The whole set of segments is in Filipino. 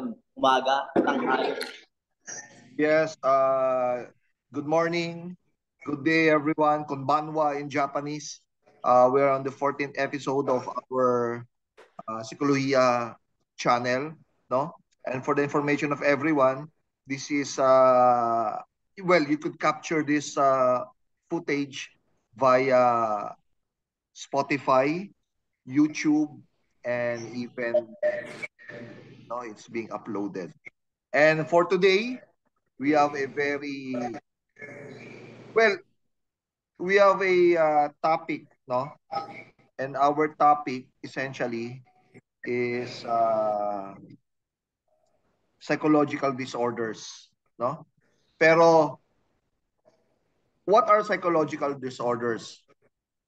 umaga, tanghali. Yes, good morning, good day everyone, konbanwa in Japanese. We're on the 14th episode of our Psikolohiya channel, no? And for the information of everyone, this is, well, you could capture this footage via Spotify, YouTube, and even, no, it's being uploaded. And for today, we have a very, well, we have a topic, no? And our topic essentially is psychological disorders, no? Pero what are psychological disorders?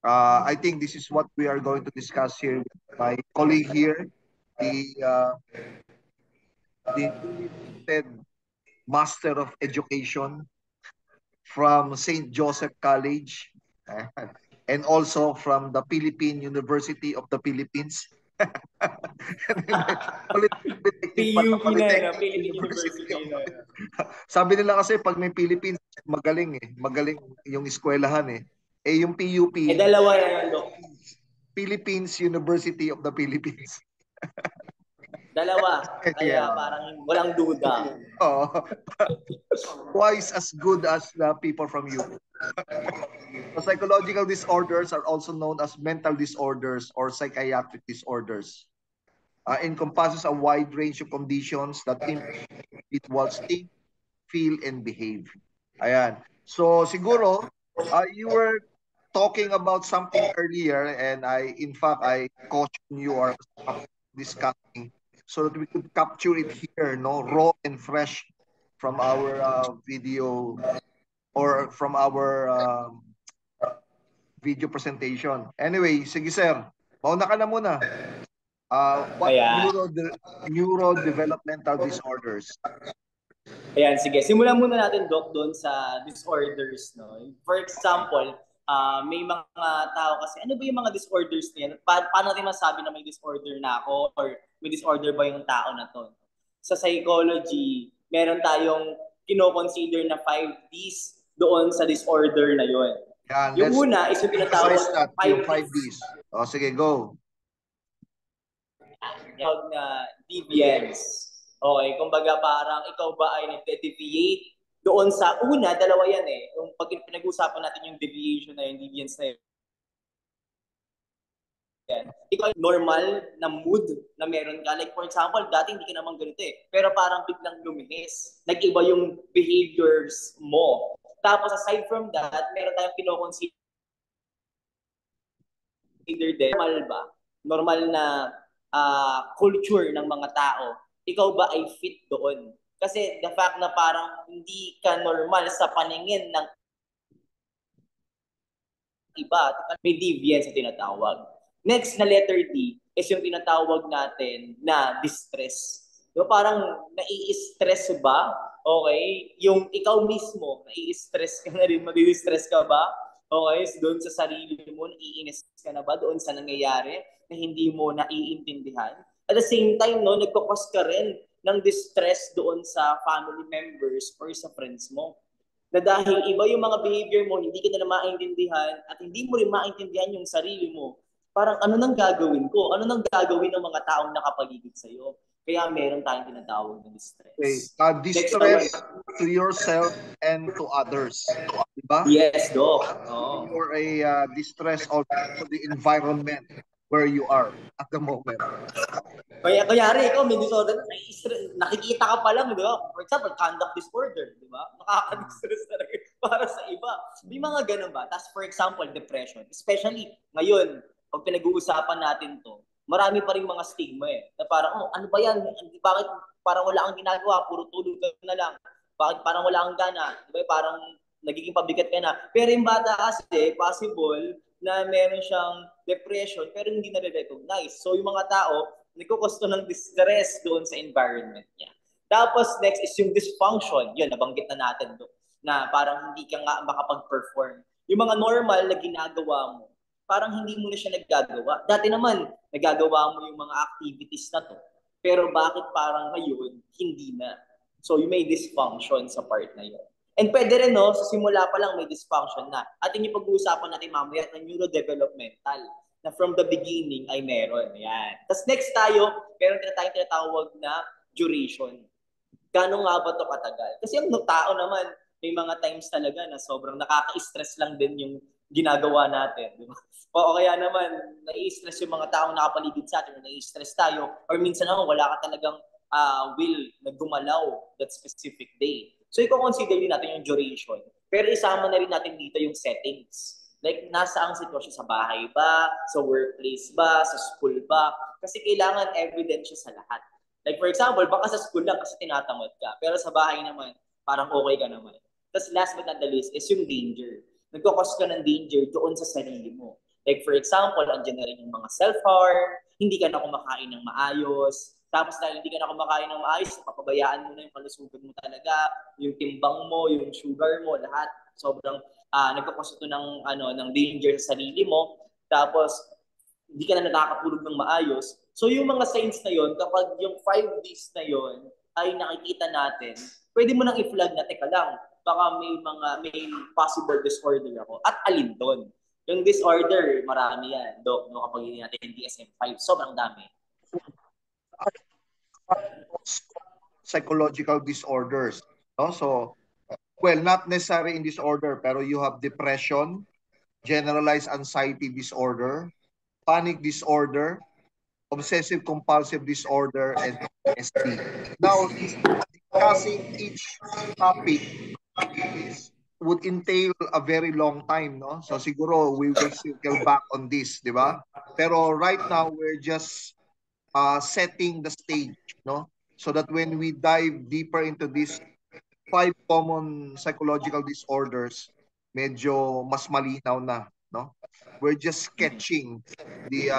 I think this is what we are going to discuss here with my colleague here, the uh, the newly minted Master of Education from St. Joseph College, and also from the Philippine University of the Philippines. Polytechnic pala, PUP na yun, Polytechnic Philippine University University of na the yun. Sabi nila kasi pag may Philippines, magaling eh. Magaling yung eskwelahan eh. Eh yung PUP, Dalawa na yun, Dok. Philippines University of the Philippines. Dalawa. Kaya Yeah. parang walang duda. Oh, twice as good as the people from UP. So psychological disorders are also known as mental disorders or psychiatric disorders. Encompasses a wide range of conditions that individuals think, feel, and behave. Ayan. So siguro, you were talking about something earlier, and in fact, I caution you or stop discussing so that we could capture it here, no, raw and fresh from our video or from our video presentation. Anyway, sige sir, mauna ka na muna. What Kaya, neurodevelopmental disorders? ayan, sige. Simulan muna natin, Doc, doon sa disorders. No? For example, may mga tao kasi, ano ba yung mga disorders niyan? Paano natin masabi na may disorder na ako or may disorder ba yung tao na to? Sa psychology, meron tayong kino-consider na 5Ds doon sa disorder na yon. Yan, Yung let's una is yung emphasize tinatawag that, yung 5Ds. 5Ds. O, sige, go. Yung deviance. Okay, kumbaga parang ikaw ba ay nagde-deviate doon sa una, dalawa yan eh. Yung pag pinag-usapan natin yung deviation na yung deviance na yun. Ikaw ay normal na mood na meron ka. Like for example, dati hindi ka naman ganito eh. Pero parang biglang lumihis. Nag-iba yung behaviors mo. Tapos aside from that, meron tayong kino-consider din. Normal ba? Normal na culture ng mga tao. Ikaw ba ay fit doon? Kasi the fact na parang hindi ka normal sa paningin ng iba, may deviance sa tinatawag. Next na letter D is yung tinatawag natin na distress. So parang nai-stress ba? Okay? Yung ikaw mismo, nai-stress ka na rin, madi-distress ka ba? Okay? So doon sa sarili mo, naiinis ka na ba doon sa nangyayari na hindi mo naiintindihan? At the same time, no, nagkakos ka rin ng distress doon sa family members or sa friends mo na dahil iba yung mga behavior mo, hindi ka na maintindihan at hindi mo rin maintindihan yung sarili mo, parang ano nang gagawin ko? Ano nang gagawin ng mga taong nakapaligid sa'yo? Kaya meron tayong tinatawag na Okay. distress. Next naman. Distress to yourself and to others. Diba? Yes, Doc. Oh. Or a distress also to the environment where you are at the moment. Kaya kayari ikaw may disorder, nakikita ka pa lang, di ba? For example, conduct disorder, di ba? Nakaka-distress talaga para sa iba. May mga ganun ba? Tapos for example, depression. Especially ngayon, pag pinag-uusapan natin to, marami pa rin mga stigma eh. Na parang, oh, ano ba yan? Bakit parang wala kang ginagawa? Puro tulog ka na lang. Bakit parang wala kang gana? Di ba? Parang nagiging pabigat ka na. Pero yung bata kasi, possible na meron siyang depression pero hindi na-recognize. So yung mga tao, nagkukusto ng distress doon sa environment niya. Tapos next is yung dysfunction. Yun, nabanggit na natin doon. Na parang hindi ka nga makapag-perform. Yung mga normal na ginagawa mo, parang hindi mo na siya naggagawa. Dati naman, nagagawa mo yung mga activities na to. Pero bakit parang ngayon, hindi na? So, yung may dysfunction sa part na yun. And pwede rin, no, sa simula pa lang may dysfunction na. At yung pag-uusapan natin mamaya ng neurodevelopmental na from the beginning ay meron. Yan. Tapos next tayo, meron tayong tinatawag na duration. Gano'n nga ba ito katagal? Kasi yung tao naman, may mga times talaga na sobrang nakaka-stress lang din yung ginagawa natin. Di ba? O kaya naman, nai-stress yung mga taong nakapaligid sa atin, nai-stress tayo, or minsan naman wala ka talagang will na gumalaw that specific day. So, i-consider din natin yung duration. Pero isama na rin natin dito yung settings. Like, nasa ang sitwasyon sa bahay ba, sa workplace ba, sa school ba? Kasi kailangan evidence sa lahat. Like for example, baka sa school lang kasi tinatamad ka. Pero sa bahay naman, parang okay ka naman. Tapos last but not the least is yung danger. Nagkakos ka ng danger doon sa sarili mo. Like for example, andyan na rin yung mga self-harm, hindi ka na kumakain ng maayos, tapos dahil hindi ka na kumakain ng maayos, papabayaan mo na yung kalusugan mo talaga, yung timbang mo, yung sugar mo, lahat. Sobrang nagkakos ito ng danger sa sarili mo. Tapos hindi ka na nakakatulog ng maayos. So yung mga signs na yon, kapag yung 5 days na yon ay nakikita natin, pwede mo nang i-flag na, teka lang, baka may possible disorder ako. At alin doon? Yung disorder, marami yan. Doc, no, kapag hindi natin DSM-5, sobrang dami. Psychological disorders. No? So, well, not necessarily in disorder, pero you have depression, generalized anxiety disorder, panic disorder, obsessive compulsive disorder, and PTSD. Now, discussing each topic would entail a very long time, no? So siguro we will circle back on this, di ba? Pero right now, we're just setting the stage, no? So that when we dive deeper into these 5 common psychological disorders, medyo mas malinaw na, no? We're just sketching the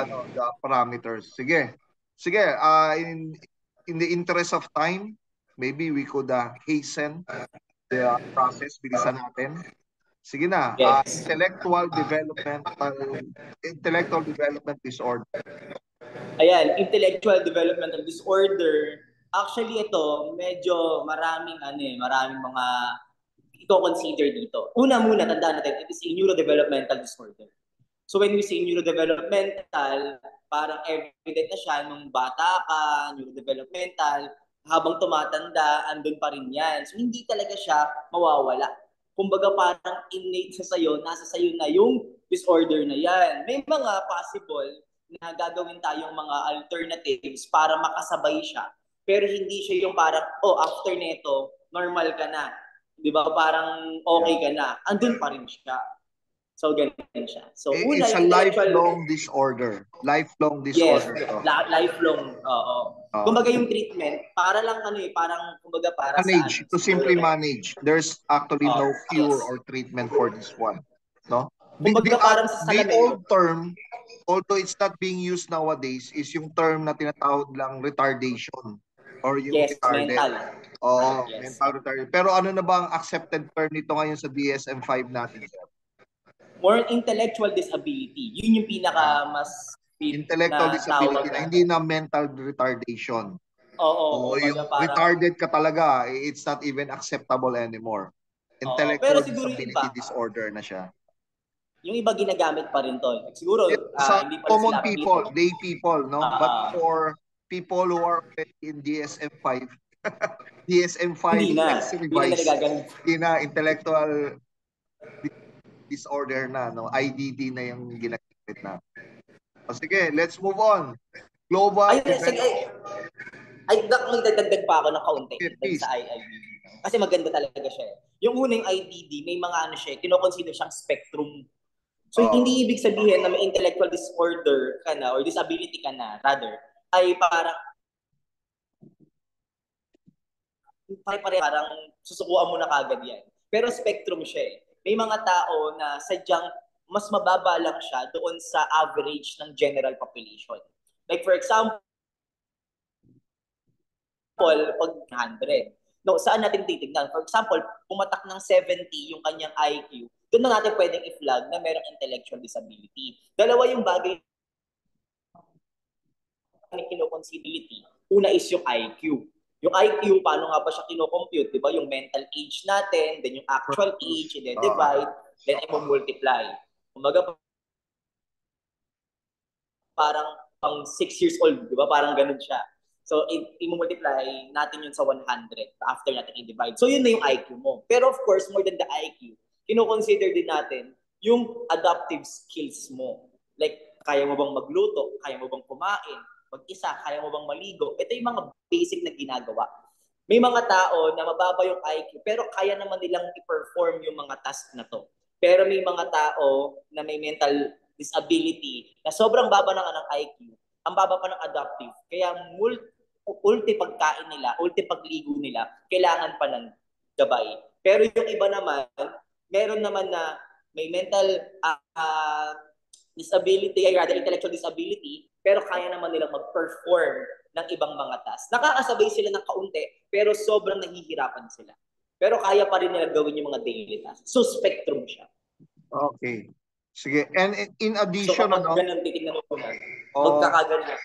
parameters. Sige. Sige, in the interest of time, maybe we could hasten the process, bilisan natin. Sige na, Yes. intellectual development disorder. Ayan, intellectual developmental disorder. Actually, ito, medyo maraming mga i-consider dito. Una muna, tandaan natin, it is a neurodevelopmental disorder. So when we say neurodevelopmental, parang evident na siya nung bata ka, neurodevelopmental, habang tumatanda, andun pa rin yan. So hindi talaga siya mawawala. Kumbaga parang innate sa sayo, nasa sayo na yung disorder na yan. May mga possible na gagawin tayong mga alternatives para makasabay siya. Pero hindi siya yung parang, after neto, normal ka na. Di ba? Parang okay ka na. Andun pa rin siya. So, ganyan siya. So, It's a lifelong disorder. Lifelong disorder. Yes, lifelong. Oo. Kumbaga yung treatment, para lang parang kumbaga para manage, to simply manage. There's actually no cure or treatment for this one. No? Kumbaga parang sa the old term, although it's not being used nowadays, is yung term na tinatawag lang retardation. Or yung retarded. Mental. Mental retarded. Pero ano na ba ang accepted term nito ngayon sa DSM-5 natin, sir? More intellectual disability. Yun yung pinaka mas intellectual disability na hindi na mental retardation. Oo. Yung parang, retarded ka talaga, it's not even acceptable anymore. Intellectual disability disorder na siya. Yung iba ginagamit pa rin to. Siguro, sa hindi pa common people, lay people, no? But for people who are in DSM-5, DSM-5 hindi na intellectual disorder na, no? IDD na yung ginagamit na. Sige, let's move on. Global magdadagdag pa ako ng kaunti sa IID. Kasi maganda talaga siya. Yung unang IDD, may mga kino-consider siyang spectrum. So, hindi ibig sabihin na may intellectual disorder ka na or disability ka na, rather, ay parang susukuan mo na kagad yan. Pero spectrum siya eh. May mga tao na sadyang mas mababa lang siya doon sa average ng general population. Like for example, pag 100. No, saan natin titignan? For example, pumatak ng 70 yung kanyang IQ, doon na natin pwedeng i-flag na merong intellectual disability. Dalawa yung bagay ni kino-considerity. Una is yung IQ. Yung IQ, paano nga ba siya kinocompute? Di ba? Yung mental age natin, then yung actual age, and then divide, then i-multiply. Kumbaga, parang pang 6 years old, di ba? Parang ganun siya. So, i-multiply natin yun sa 100 after natin i-divide. So, yun na yung IQ mo. Pero of course, more than the IQ, kino-consider din natin yung adaptive skills mo. Like, kaya mo bang magluto? Kaya mo bang kumain? Mag-isa? Kaya mo bang maligo? Ito yung mga basic na ginagawa. May mga tao na mababa yung IQ, pero kaya naman nilang i-perform yung mga task na to. Pero may mga tao na may mental disability na sobrang baba ng IQ, ang baba pa ng adaptive. Kaya ulti pagkain nila, ulti pagligo nila, kailangan pa ng gabay. Pero yung iba naman, meron naman na may mental disability, ay rather intellectual disability, pero kaya naman nilang mag-perform ng ibang mga tasks. Nakakasabay sila ng kaunti, pero sobrang nahihirapan sila. Pero kaya pa rin nila gawin yung mga daily tasks. So, spectrum siya. Okay. Sige. And in addition, so, kapag ganun, titignan mo na, magkakaganyan.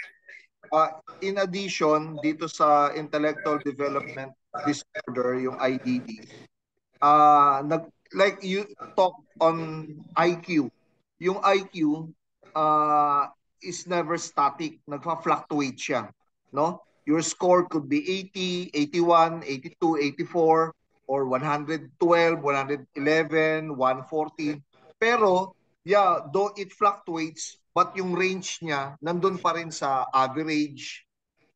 In addition, dito sa intellectual development disorder, yung IDD, like you talk on IQ. Yung IQ is never static. Nagfa-fluctuate siya. No? Your score could be 80, 81, 82, 84, or 112, 111, 114. Pero, yeah, though it fluctuates, but yung range niya, nandun pa rin sa average,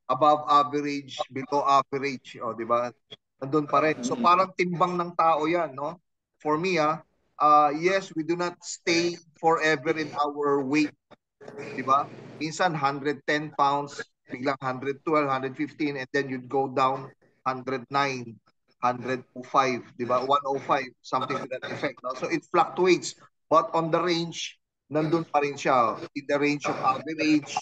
above average, below average. O, di ba? Nandun pa rin. So, parang timbang ng tao yan, no? For me, yes, we do not stay forever in our weight. Di ba? Minsan, 110 pounds, biglang 112, 115, and then you'd go down 109, 105, di ba? 105, something to that effect. No? So, it fluctuates. But on the range, nandun pa rin siya. In the range of average,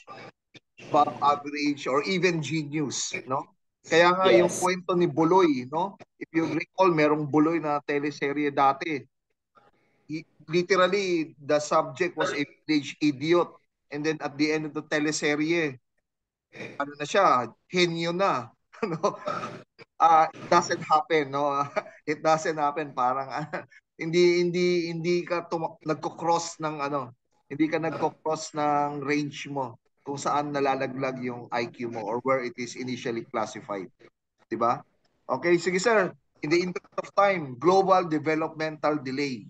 above average, or even genius, no? Kaya nga yung kwento ni Buloy, no? If you recall, merong Buloy na teleserye dati. Literally, the subject was a village idiot. And then at the end of the teleserye, ano na siya, henyo na. No? It doesn't happen, no? It doesn't happen. Parang hindi ka nagko-cross ng hindi ka nagko-cross ng range mo kung saan nalalaglag yung IQ mo or where it is initially classified. Di ba? Okay, sige sir. In the interest of time, global developmental delay.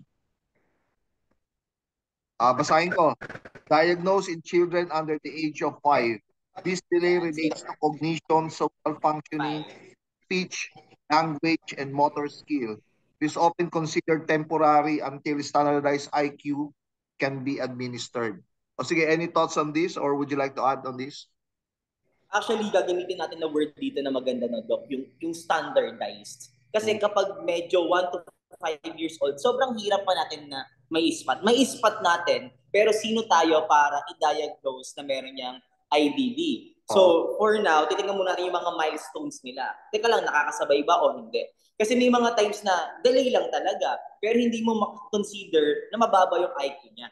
Basahin ko. Diagnosed in children under the age of 5. This delay relates to cognition, social functioning, speech, language, and motor skill. It is often considered temporary until standardized IQ can be administered. O sige, any thoughts on this or would you like to add on this? Actually, gagamitin natin na word dito na maganda na, Doc, yung standardized. Kasi kapag medyo 1 to 5 years old, sobrang hirap pa natin na may ispat. May ispat natin, pero sino tayo para i-diagnose na meron niyang IDD? So, for now, titingnan muna natin yung mga milestones nila. Teka lang, nakakasabay ba o hindi? Kasi may mga times na delay lang talaga, pero hindi mo consider na mababa yung IQ niya.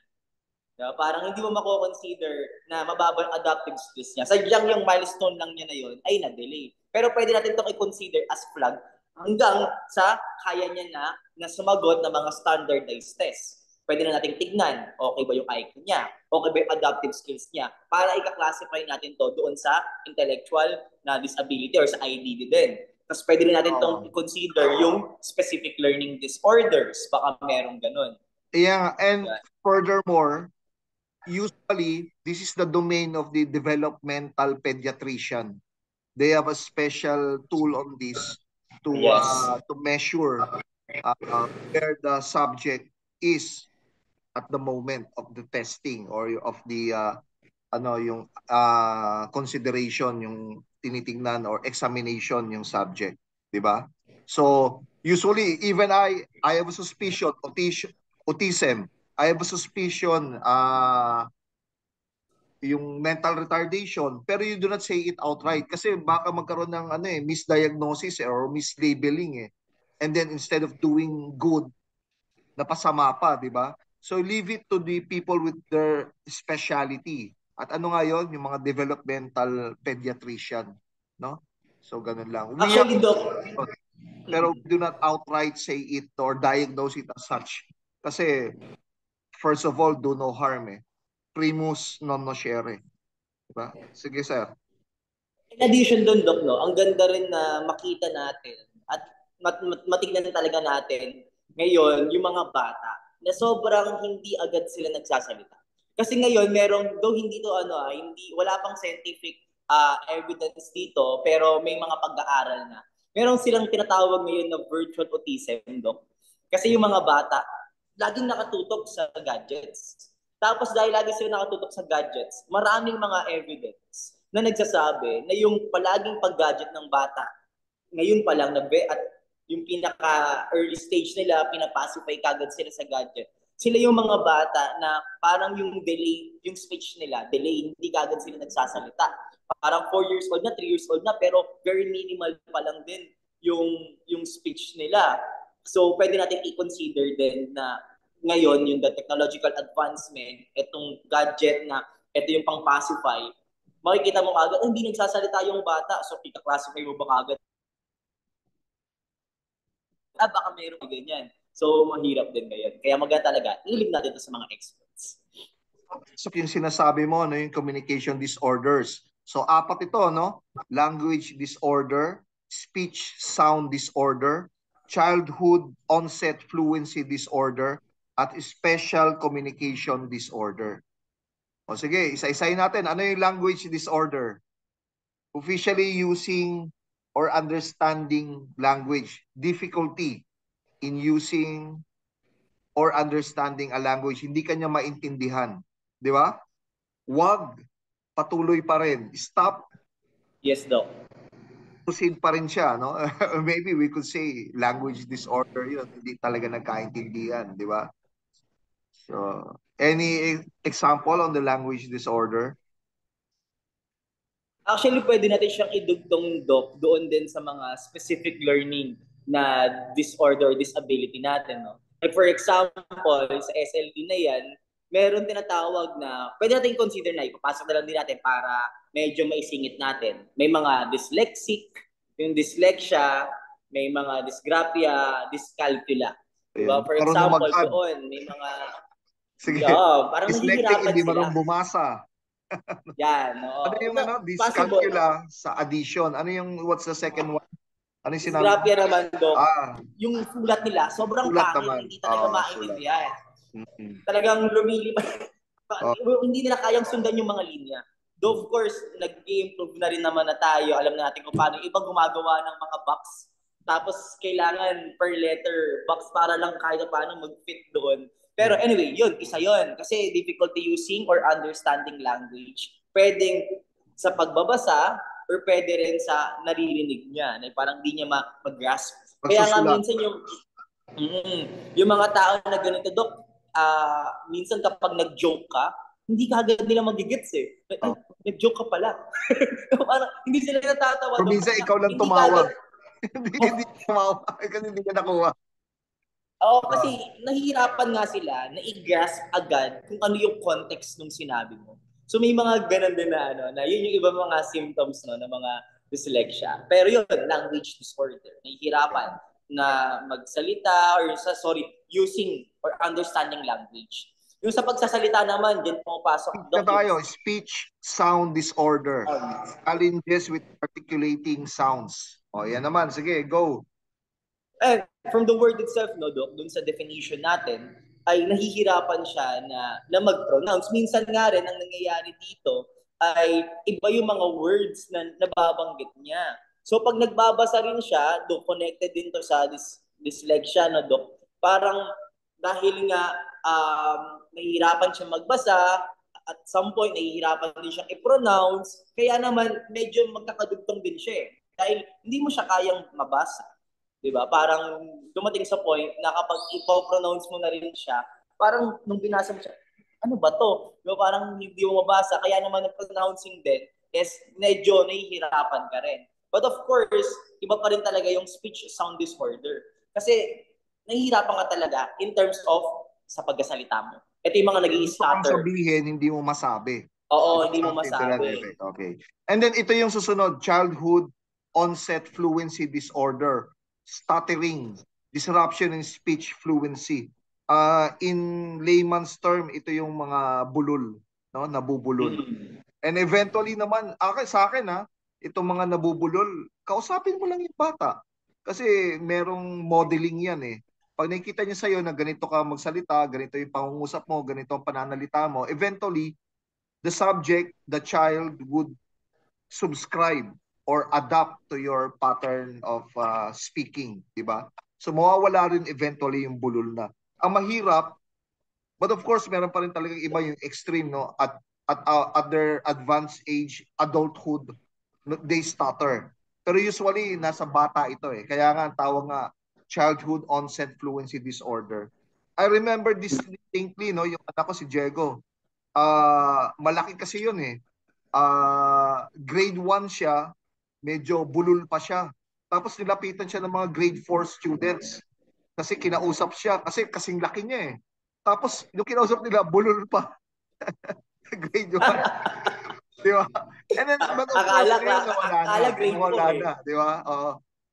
Diba? Parang hindi mo mako-consider na mababa yung adaptive skills niya. Sadyang yung milestone lang niya na yun ay na-delay. Pero pwede natin itong i-consider as flag hanggang sa kaya niya na sumagot ng mga standardized tests. Pwede na natin tignan, okay ba yung IQ niya? Okay ba yung adaptive skills niya? Para i-classify natin to doon sa intellectual na disability or sa IDD din. Tapos pwede rin natin itong i-consider yung specific learning disorders. Baka merong ganun. Yeah, and furthermore, usually, this is the domain of the developmental pediatrician. They have a special tool on this to measure where the subject is at the moment of the testing or of the yung consideration, yung tinitingnan or examination yung subject, di ba? So usually even I have a suspicion autism. I have a suspicion yung mental retardation, pero you do not say it outright kasi baka magkaroon ng misdiagnosis or mislabeling and then instead of doing good, napasama pa, di ba? So leave it to the people with their specialty. At ano nga yun? Yung mga developmental pediatrician. no? So ganun lang. Actually, Doc, Pero we do not outright say it or diagnose it as such. Kasi first of all, do no harm eh. Primus non nocere. Diba? Sige, sir. in addition doon, Doc, no, ang ganda rin na makita natin at matignan talaga natin ngayon yung mga bata na sobrang hindi agad sila nagsasalita. Kasi ngayon, though hindi to wala pang scientific evidence dito, pero may mga pag-aaral na. Meron silang tinatawag ngayon na virtual autism, Doc. Kasi yung mga bata, laging nakatutok sa gadgets. Tapos dahil lagi sila nakatutok sa gadgets, maraming mga evidence na nagsasabi na yung palaging pag-gadget ng bata, ngayon pa lang at yung pinaka-early stage nila, pinapacify kagad sila sa gadget. Sila yung mga bata na parang yung delay, yung speech nila, delay, hindi kagad sila nagsasalita. Parang 4 years old na, 3 years old na, pero very minimal pa lang din yung speech nila. So, pwede natin i-consider din na ngayon, yung the technological advancement, itong gadget na, ito yung pang-pacify, makikita mo kagad, hindi nagsasalita yung bata, so ika-classify mo ba kagad? Baka mayroon ganyan. So, mahirap din ngayon. Kaya maganda talaga, ilig natin ito sa mga experts. So, yung sinasabi mo, no, yung communication disorders. So, 4 ito, no? Language disorder, speech sound disorder, childhood onset fluency disorder, at special communication disorder. O sige, isa-isayin natin. Ano yung language disorder? Officially using or understanding language. Difficulty in using or understanding a language. Hindi kanya maintindihan. Di ba? Wag. Patuloy pa rin. Stop. Yes, Doc. Proceed pa rin siya. No? Maybe we could say language disorder yun. Hindi talaga nagkaintindihan. Di ba? So, any example on the language disorder? Actually, pwede natin siyang idugtong, Doc, doon din sa mga specific learning na disorder or disability natin. No? Like for example, sa SLD na yan, meron tinatawag na, pwede natin consider na, ipapasok na lang din natin para medyo maisingit natin. May mga dyslexic, yung dyslexia, may mga dysgraphia, dyscalculia. Diba? For example, doon, may mga... Sige. Parang dyslexic, nahihirapan hindi sila. marunong bumasa. Yan, no. Ano yung dyscalculia sa addition? Ano yung, what's the second one? Ano yung sinabi? Dysgraphia naman, Doc. Yung sulat nila, sobrang pangit, hindi talaga maintindihan. Talagang lumilipad. Hindi nila kayang sundan yung mga linya. Though of course, nag-improve na rin naman na tayo. Alam natin kung paano iba gumagawa ng mga box. Tapos kailangan per letter box para lang kahit paano mag-fit doon. Pero anyway, isa yun. Kasi difficulty using or understanding language. Pwedeng sa pagbabasa or pwede rin sa naririnig niya. Na parang di niya mag-grasp. Kaya nga minsan yung mga tao na ganito, Dok, minsan kapag nag-joke ka, hindi kagad nila magigits eh. Nag-joke ka pala. Parang hindi sila natatawa. So, minsan ikaw lang tumawa. Hindi tumawa. Kasi hindi ka nakuha. Oo, kasi nahihirapan nga sila na i-grasp agad kung ano yung context ng sinabi mo. So may mga ganun din na yun yung ibang mga symptoms ng mga dyslexia. Pero yun, language disorder. Nahihirapan na magsalita or using or understanding language. Yung sa pagsasalita naman, dyan pumapasok. Tayo, speech sound disorder. Challenges with articulating sounds. O, yan naman. Sige, go. And from the word itself, no, Doc, dun sa definition natin, ay nahihirapan siya na mag-pronounce. Minsan nga rin, ang nangyayari dito ay iba yung mga words na nababanggit niya. So pag nagbabasa rin siya, Doc, connected din to sa dyslexia, no, Doc, parang dahil nga nahihirapan siya magbasa, at some point nahihirapan din siyang i-pronounce, kaya naman medyo magkakadugtong din siya eh. Dahil hindi mo siya kayang mabasa. Diba? Parang dumating sa point na kapag ipo-pronounce mo na rin siya, parang nung binasa mo siya, ano ba to? Diba? Parang hindi mo mabasa, kaya naman ang pronouncing din is medyo nahihirapan ka rin. But of course, iba pa rin talaga yung speech sound disorder. Kasi nahihirapan ka talaga in terms of sa pagkasalita mo. Ito yung mga nag-i-stutter. Sabihin, hindi mo masabi. Oo, hindi mo Something to that masabi. effect. Okay. And then ito yung susunod, childhood onset fluency disorder, stuttering, disruption in speech fluency. In layman's term, ito yung mga bulol, no? Nabubulol. And eventually naman, sa akin itong mga nabubulol, kausapin mo lang yung bata. Kasi merong modeling yan eh. Pag nakikita niya sa'yo na ganito ka magsalita, ganito yung pangungusap mo, ganito ang pananalita mo, eventually, the subject, the child would subscribe or adapt to your pattern of speaking, di ba? So mawawala rin eventually yung bulol na. Ang mahirap, but of course, meron pa rin talaga iba yung extreme, no? At their advanced age, adulthood, they stutter. Pero usually, nasa bata ito eh. Kaya nga, ang tawag nga, childhood onset fluency disorder. I remember distinctly, no? Yung anak ko si Diego. Malaki kasi yun eh. Grade 1 siya, medyo bulol pa siya. Tapos nilapitan siya ng mga grade 4 students. Kasi kinausap siya, kasi kasing laki niya eh. Tapos yung kinausap nila, bulol pa. Grade 1. Di ba? And then, but of course, ngayon akala grade 4 nawala eh. na. Di ba?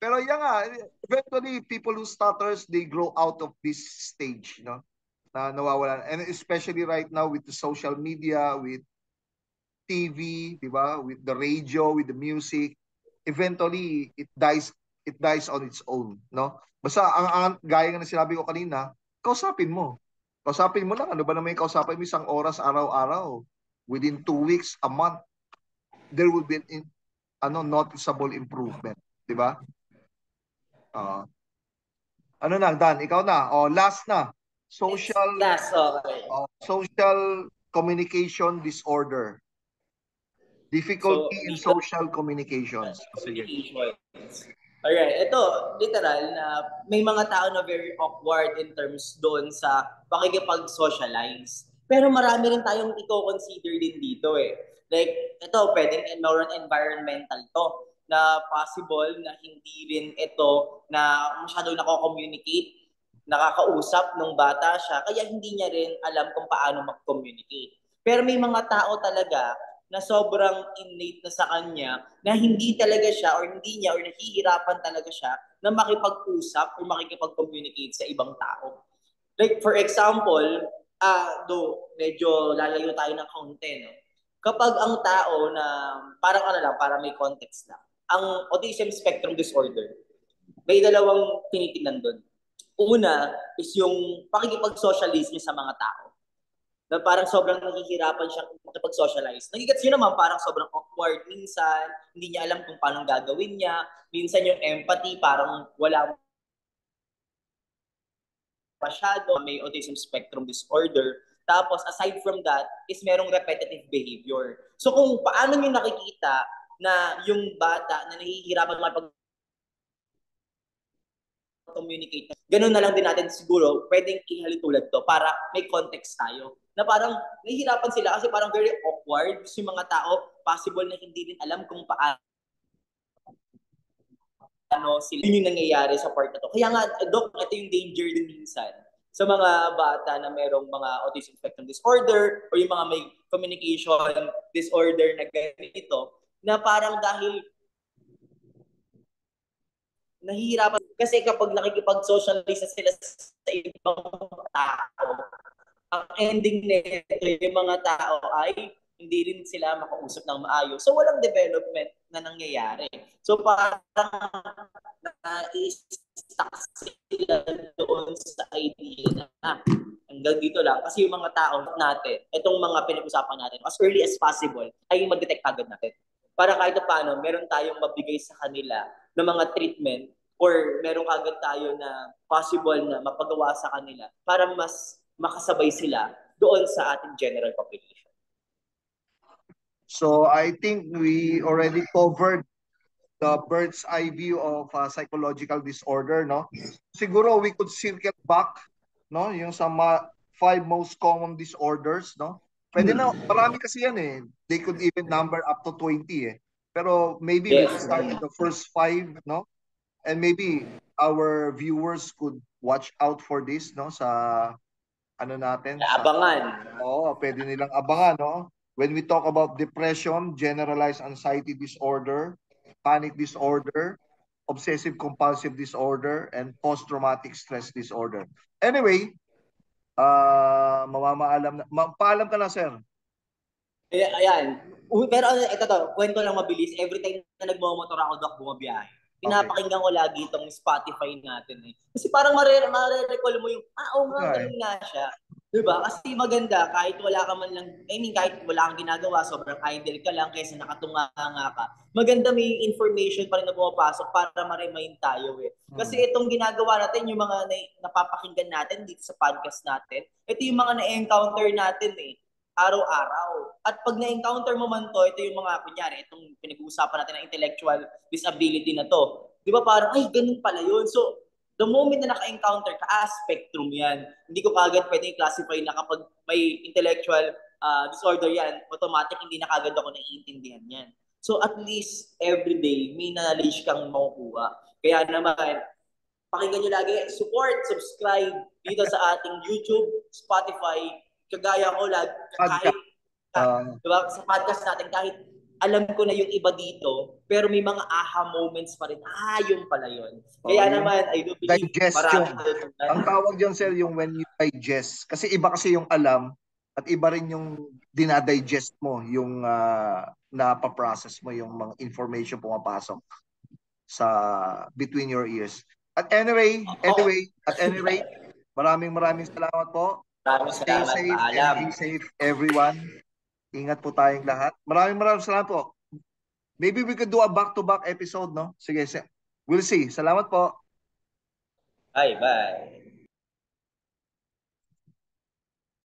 Pero yan nga, eventually, people who stutters, they grow out of this stage, no? Na nawawala. And especially right now with the social media, with TV, di ba? With the radio, with the music, eventually it dies on its own, no? Basta ang gaya nga ng sinabi ko kanina, kausapin mo. Kausapin mo lang, ano ba naman yung kausapin mo isang oras araw-araw. Within 2 weeks, a month, there will be noticeable improvement, di ba? Ano na, Dan, ikaw na. Last na. Okay. Social communication disorder. Difficulty in social communications. Sige. Alright, ito, literal na may mga tao na very awkward in terms doon sa pakikipag-socialize. Pero marami rin tayong i-consider din dito eh. Like, ito, pwedeng environmental to na possible na hindi rin ito na masyadong nako-communicate, nakakausap nung bata siya, kaya hindi niya rin alam kung paano mag-communicate. Pero may mga tao talaga na sobrang innate na sa kanya na hindi talaga siya or hindi niya or nahihirapan talaga siya na makipag-usap or makikipag-communicate sa ibang tao. Like for example, though medyo lalayo tayo ng kaunti, no? Kapag ang tao na parang para may context lang, ang autism spectrum disorder, may dalawang tinitingnan doon. Una is yung pakikipag-socialize niya sa mga tao na parang sobrang nahihirapan siya makipag-socialize. Nagigets yun naman, parang sobrang awkward minsan, hindi niya alam kung paano gagawin niya. Minsan yung empathy, parang wala masyado, may autism spectrum disorder. Tapos aside from that, is merong repetitive behavior. So kung paano niyo nakikita na yung bata na nahihirapan makipag communicate. Ganun na lang din natin siguro, pwedeng ihalitulad to para may context tayo. Na parang nahihirapan sila kasi parang very awkward. Kasi yung mga tao, possible na hindi din alam kung paano sila. Yun yung nangyayari sa part na to. Kaya nga, Doc, ito yung danger din minsan sa mga bata na merong mga autism spectrum disorder or yung mga may communication disorder na ganito, na parang dahil nahihirapan kasi kapag nakikipag-socialize sila sa ibang tao, ang ending nito yung mga tao ay hindi rin sila makausap ng maayos. So walang development na nangyayari. So parang na-stuck sila doon sa idea na hanggang dito lang. Kasi yung mga tao natin, itong mga pinag-usapan natin, as early as possible, ay mag-detect agad natin. Para kahit paano, meron tayong mabigay sa kanila ng mga treatment or meron agad tayo na possible na mapagawa sa kanila para mas makasabay sila doon sa ating general population. So I think we already covered the bird's eye view of psychological disorder, no? Siguro we could circle back, no? Yung sa 5 most common disorders, no? Pwede na, marami kasi yan eh. They could even number up to 20 eh. Pero maybe we'll start with the first 5, no? And maybe our viewers could watch out for this, no? Sa ano natin? Abangan. Oo, pwede nilang abangan, no? When we talk about depression, generalized anxiety disorder, panic disorder, obsessive compulsive disorder, and post-traumatic stress disorder. Anyway, paalam ka na, sir. Ayan. Pero ito to, kwento lang mabilis. Every time na nagmamotor ako, Doc, bumabiyahe. Pinapakinggan ko lagi itong Spotify natin eh. Kasi parang mare-recall mo yung, oo nga, ganun nga siya. Diba? Kasi maganda, kahit wala ka man lang, kahit wala kang ginagawa, sobrang idle ka lang, kaysa nakatunga nga ka. Maganda may information pa rin na pumapasok para ma-remind tayo eh. Kasi itong ginagawa natin, yung mga napapakinggan natin dito sa podcast natin, ito yung mga na-encounter natin eh araw-araw. At pag na-encounter mo man to, ito yung mga, kunyari, itong pinag-uusapan natin ng intellectual disability na to. Di ba parang, ay, ganun pala yun. So, the moment na naka-encounter ka, spectrum yan. Hindi ko kagad pwede i-classify na kapag may intellectual disorder yan, automatic hindi na kagad ako naiintindihan yan. So, at least, every day, may knowledge kang makukuha. Kaya naman, pakinggan nyo lagi, support, subscribe dito sa ating YouTube, Spotify, kagaya ko kahit diba, sa podcast natin kahit alam ko na yung iba dito pero may mga aha moments pa rin yun pala yun kaya naman I do believe marami ang tawag dyan sir yung when you digest kasi iba kasi yung alam at iba rin yung dinadigest mo yung napaprocess mo yung mga information pumapasok sa between your ears at anyway maraming salamat po. Stay safe and be safe, everyone. Ingat po tayong lahat. Maraming salamat po. Maybe we could do a back-to-back episode, no? Sige, we'll see. Salamat po. Bye.